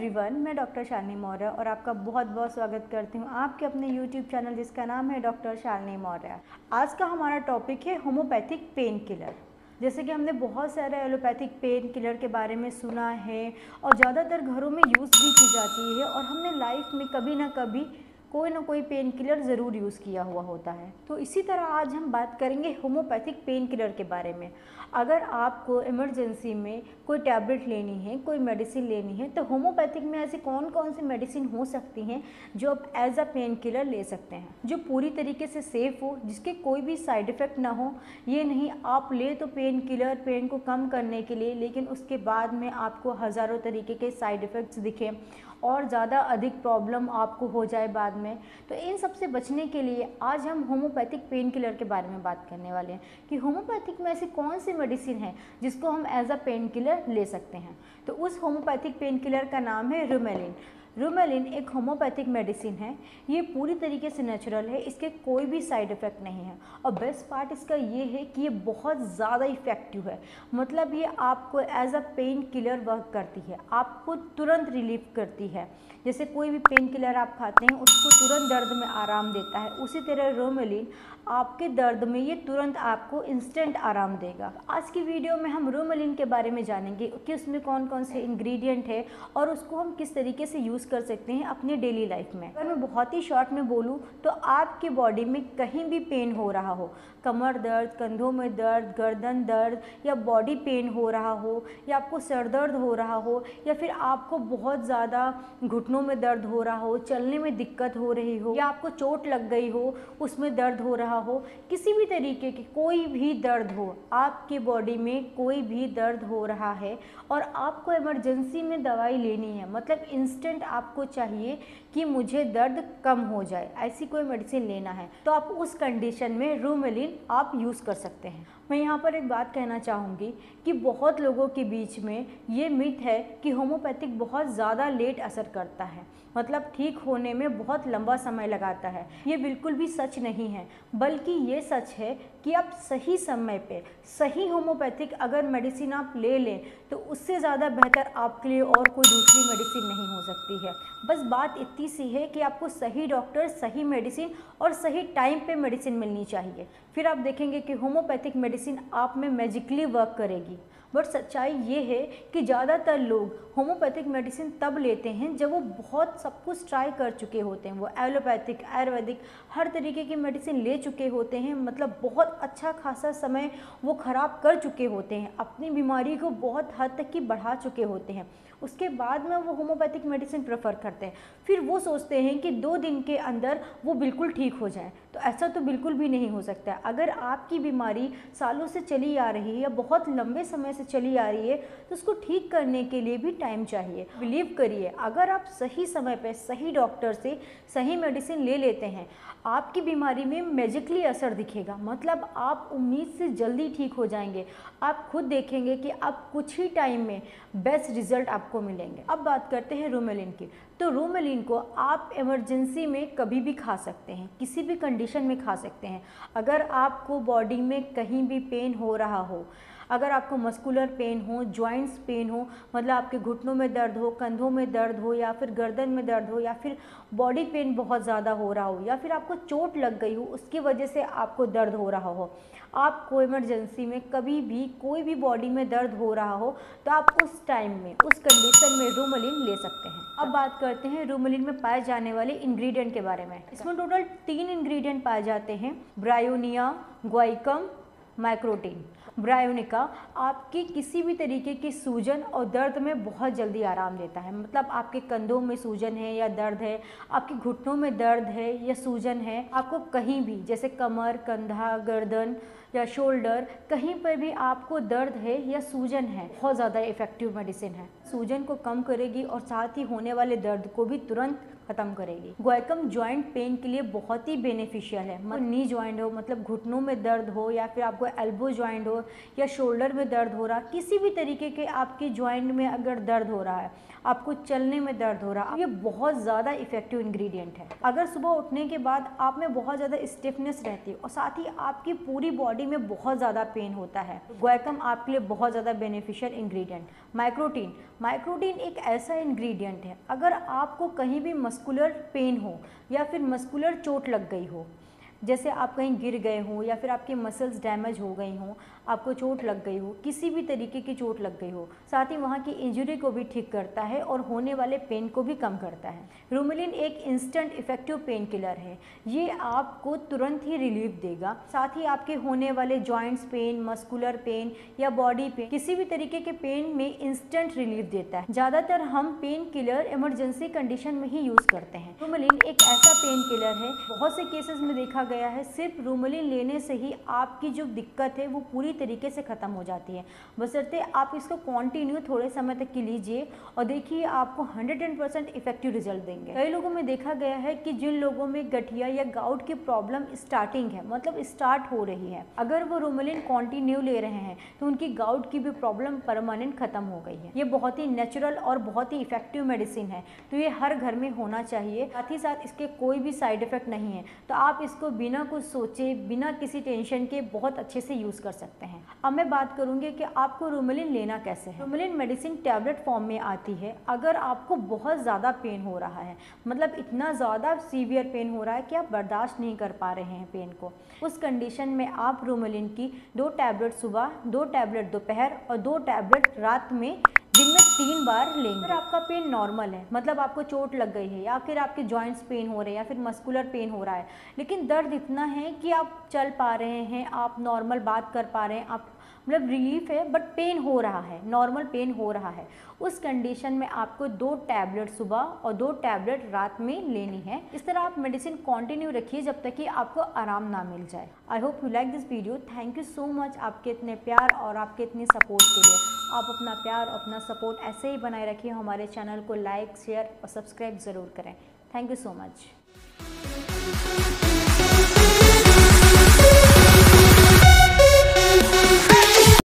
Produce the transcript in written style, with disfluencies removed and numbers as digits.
Everyone, मैं doctor Shalini Maurya और आपका बहुत बहुत स्वागत करती हूँ आपके अपने यूट्यूब चैनल जिसका नाम है डॉक्टर शालिनी मौर्य। आज का हमारा टॉपिक है होम्योपैथिक पेन किलर। जैसे कि हमने बहुत सारे एलोपैथिक पेन किलर के बारे में सुना है और ज़्यादातर घरों में यूज़ भी की जाती है और हमने लाइफ में कभी ना कभी कोई ना कोई पेन किलर ज़रूर यूज़ किया हुआ होता है। तो इसी तरह आज हम बात करेंगे होम्योपैथिक पेन किलर के बारे में। अगर आपको इमरजेंसी में कोई टैबलेट लेनी है, कोई मेडिसिन लेनी है, तो होम्योपैथिक में ऐसी कौन कौन सी मेडिसिन हो सकती हैं जो आप एज अ पेन किलर ले सकते हैं, जो पूरी तरीके से सेफ़ हो, जिसके कोई भी साइड इफ़ेक्ट ना हो। ये नहीं आप ले तो पेन किलर पेन को कम करने के लिए, लेकिन उसके बाद में आपको हज़ारों तरीके के साइड इफ़ेक्ट्स दिखें और ज़्यादा अधिक प्रॉब्लम आपको हो जाए बाद में। तो इन सब से बचने के लिए आज हम होम्योपैथिक पेन किलर के बारे में बात करने वाले हैं कि होम्योपैथिक में ऐसी कौन सी मेडिसिन है जिसको हम एज अ पेन किलर ले सकते हैं। तो उस होम्योपैथिक पेन किलर का नाम है रूमेलिन। रूमेलिन एक होम्योपैथिक मेडिसिन है। ये पूरी तरीके से नेचुरल है, इसके कोई भी साइड इफ़ेक्ट नहीं है और बेस्ट पार्ट इसका ये है कि ये बहुत ज़्यादा इफ़ेक्टिव है। मतलब ये आपको as a painkiller work करती है, आपको तुरंत रिलीफ करती है। जैसे कोई भी पेन किलर आप खाते हैं उसको तुरंत दर्द में आराम देता है, उसी तरह रूमेलिन आपके दर्द में ये तुरंत आपको इंस्टेंट आराम देगा। आज की वीडियो में हम रूमेलिन के बारे में जानेंगे कि उसमें कौन कौन से इंग्रेडिएंट है और उसको हम किस तरीके से यूज़ कर सकते हैं अपनी डेली लाइफ में। अगर मैं बहुत ही शॉर्ट में बोलूँ तो आपकी बॉडी में कहीं भी पेन हो रहा हो, कमर दर्द, कंधों में दर्द, गर्दन दर्द या बॉडी पेन हो रहा हो या आपको सर दर्द हो रहा हो या फिर आपको बहुत ज़्यादा घुटनों में दर्द हो रहा हो, चलने में दिक्कत हो रही हो या आपको चोट लग गई हो उसमें दर्द हो रहा हो, किसी भी तरीके की कोई भी दर्द हो, आपकी बॉडी में कोई भी दर्द हो रहा है और आपको इमरजेंसी में दवाई लेनी है, मतलब इंस्टेंट आपको चाहिए कि मुझे दर्द कम हो जाए, ऐसी कोई मेडिसिन लेना है, तो आप उस कंडीशन में रूमेलिन आप यूज़ कर सकते हैं। मैं यहाँ पर एक बात कहना चाहूँगी कि बहुत लोगों के बीच में ये मिथ है कि होम्योपैथिक बहुत ज़्यादा लेट असर करता है, मतलब ठीक होने में बहुत लंबा समय लगाता है। ये बिल्कुल भी सच नहीं है, बल्कि ये सच है कि आप सही समय पे सही होम्योपैथिक अगर मेडिसिन आप ले लें तो उससे ज़्यादा बेहतर आपके लिए और कोई दूसरी मेडिसिन नहीं हो सकती है। बस बात इतनी सी है कि आपको सही डॉक्टर, सही मेडिसिन और सही टाइम पे मेडिसिन मिलनी चाहिए, फिर आप देखेंगे कि होम्योपैथिक मेडिसिन आप में मैजिकली वर्क करेगी। बट सच्चाई ये है कि ज़्यादातर लोग होम्योपैथिक मेडिसिन तब लेते हैं जब वो बहुत सब कुछ ट्राई कर चुके होते हैं, वो एलोपैथिक, आयुर्वेदिक हर तरीके की मेडिसिन ले चुके होते हैं, मतलब बहुत अच्छा खासा समय वो ख़राब कर चुके होते हैं, अपनी बीमारी को बहुत हद तक की बढ़ा चुके होते हैं। उसके बाद में वो होम्योपैथिक मेडिसिन प्रेफर करते हैं, फिर वो सोचते हैं कि 2 दिन के अंदर वो बिल्कुल ठीक हो जाए। तो ऐसा तो बिल्कुल भी नहीं हो सकता। अगर आपकी बीमारी सालों से चली आ रही है या बहुत लंबे समय से चली आ रही है तो उसको ठीक करने के लिए भी टाइम चाहिए। बिलीव करिए, अगर आप सही समय पे सही डॉक्टर से सही मेडिसिन ले लेते हैं, आपकी बीमारी में मैजिकली असर दिखेगा, मतलब आप उम्मीद से जल्दी ठीक हो जाएंगे। आप खुद देखेंगे कि आप कुछ ही टाइम में बेस्ट रिजल्ट आपको मिलेंगे। अब बात करते हैं रूमेलिन की। तो रूमेलिन को आप इमरजेंसी में कभी भी खा सकते हैं, किसी भी कंडीशन में खा सकते हैं। अगर आपको बॉडी में कहीं भी पेन हो रहा हो, अगर आपको मस्कुलर पेन हो, जॉइंट्स पेन हो, मतलब आपके घुटनों में दर्द हो, कंधों में दर्द हो या फिर गर्दन में दर्द हो या फिर बॉडी पेन बहुत ज़्यादा हो रहा हो या फिर आपको चोट लग गई हो उसकी वजह से आपको दर्द हो रहा हो, आपको इमरजेंसी में कभी भी कोई भी बॉडी में दर्द हो रहा हो तो आप उस टाइम में उस कंडीशन में रूमेलिन ले सकते हैं। अब बात करते हैं रूमेलिन में पाए जाने वाले इंग्रेडिएंट के बारे में। इसमें टोटल 3 इंग्रेडिएंट पाए जाते हैं, ब्रायोनिया, गुआइकम, माइक्रोटीन। ब्रायोनिका आपकी किसी भी तरीके की सूजन और दर्द में बहुत जल्दी आराम देता है, मतलब आपके कंधों में सूजन है या दर्द है, आपके घुटनों में दर्द है या सूजन है, आपको कहीं भी जैसे कमर, कंधा, गर्दन या शोल्डर, कहीं पर भी आपको दर्द है या सूजन है, बहुत ज़्यादा इफेक्टिव मेडिसिन है। सूजन को कम करेगी और साथ ही होने वाले दर्द को भी तुरंत खत्म करेगी। गुआइकम जॉइंट पेन के लिए बहुत ही बेनिफिशियल है, मतलब नी जॉइंट हो, मतलब घुटनों में दर्द हो या फिर आपको एल्बो जॉइंट हो या शोल्डर में दर्द हो रहा, किसी भी तरीके के आपकी जॉइंट में अगर दर्द हो रहा है, आपको चलने में दर्द हो रहा, ये बहुत ज़्यादा इफेक्टिव इंग्रेडिएंट है। अगर सुबह उठने के बाद आप में बहुत ज़्यादा स्टिफनेस रहती है और साथ ही आपकी पूरी बॉडी बॉडी में बहुत ज़्यादा पेन होता है, गुआकम आपके लिए बहुत ज़्यादा बेनिफिशियल इंग्रेडिएंट। माइक्रोटीन एक ऐसा इंग्रेडिएंट है, अगर आपको कहीं भी मस्कुलर पेन हो या फिर मस्कुलर चोट लग गई हो, जैसे आप कहीं गिर गए हों या फिर आपके मसल्स डैमेज हो गई हों, आपको चोट लग गई हो, किसी भी तरीके की चोट लग गई हो, साथ ही वहाँ की इंजरी को भी ठीक करता है और होने वाले पेन को भी कम करता है। रूमेलिन एक इंस्टेंट इफेक्टिव पेन किलर है, ये आपको तुरंत ही रिलीफ देगा। साथ ही आपके होने वाले जॉइंट्स पेन, मस्कुलर पेन या बॉडी पेन, किसी भी तरीके के पेन में इंस्टेंट रिलीफ देता है। ज़्यादातर हम पेन किलर इमरजेंसी कंडीशन में ही यूज़ करते हैं। रूमेलिन एक ऐसा पेन किलर है, बहुत से केसेस में देखा गया है सिर्फ रूमेलिन लेने से ही आपकी जो दिक्कत है वो पूरी तरीके से ख़त्म हो जाती है, बशर्ते आप इसको कंटिन्यू थोड़े समय तक की लीजिए और देखिए आपको 110% इफेक्टिव रिजल्ट देंगे। कई लोगों में देखा गया है कि जिन लोगों में गठिया या गाउट की प्रॉब्लम स्टार्टिंग है, मतलब स्टार्ट हो रही है, अगर वो रूमेलिन कंटिन्यू ले रहे हैं तो उनकी गाउट की भी प्रॉब्लम परमानेंट खत्म हो गई है। ये बहुत ही नेचुरल और बहुत ही इफेक्टिव मेडिसिन है, तो ये हर घर में होना चाहिए। साथ ही साथ इसके कोई भी साइड इफेक्ट नहीं है, तो आप इसको बिना कुछ सोचे, बिना किसी टेंशन के बहुत अच्छे से यूज़ कर सकते हैं। अब मैं बात करूंगी कि आपको रूमेलिन लेना कैसे है। रूमेलिन मेडिसिन टैबलेट फॉर्म में आती है। अगर आपको बहुत ज़्यादा पेन हो रहा है, मतलब इतना ज़्यादा सीवियर पेन हो रहा है कि आप बर्दाश्त नहीं कर पा रहे हैं पेन को, उस कंडीशन में आप रूमेलिन की 2 टैबलेट सुबह, 2 टैबलेट दोपहर और 2 टैबलेट रात में दिन में 3 बार लेंगे। अगर आपका पेन नॉर्मल है, मतलब आपको चोट लग गई है या फिर आपके जॉइंट्स पेन हो रहे हैं या फिर मस्कुलर पेन हो रहा है, लेकिन दर्द इतना है कि आप चल पा रहे हैं, आप नॉर्मल बात कर पा रहे हैं, आप मतलब रिलीफ है बट पेन हो रहा है, नॉर्मल पेन हो रहा है, उस कंडीशन में आपको 2 टैबलेट सुबह और 2 टैबलेट रात में लेनी है। इस तरह आप मेडिसिन कंटिन्यू रखिए जब तक कि आपको आराम ना मिल जाए। I hope you like this video. Thank you so much आपके इतने प्यार और आपके इतनी सपोर्ट के लिए। आप अपना प्यार, अपना सपोर्ट ऐसे ही बनाए रखिए। हमारे चैनल को लाइक, शेयर और सब्सक्राइब ज़रूर करें। Thank you so much.